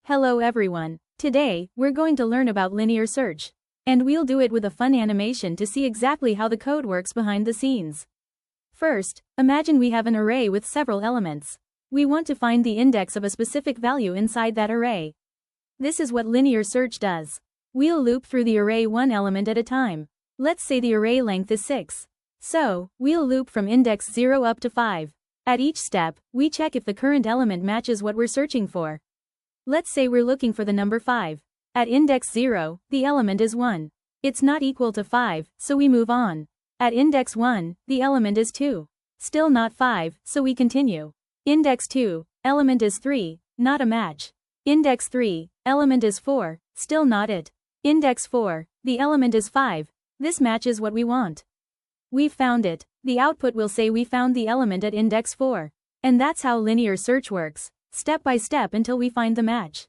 Hello everyone. Today, we're going to learn about linear search. And we'll do it with a fun animation to see exactly how the code works behind the scenes. First, imagine we have an array with several elements. We want to find the index of a specific value inside that array. This is what linear search does. We'll loop through the array one element at a time. Let's say the array length is 6. So, we'll loop from index 0 up to 5. At each step, we check if the current element matches what we're searching for. Let's say we're looking for the number 5. At index 0, the element is 1. It's not equal to 5, so we move on. At index 1, the element is 2. Still not 5, so we continue. Index 2, element is 3, not a match. Index 3, element is 4, still not it. Index 4, the element is 5. This matches what we want. We've found it. The output will say we found the element at index 4. And that's how linear search works, step by step until we find the match.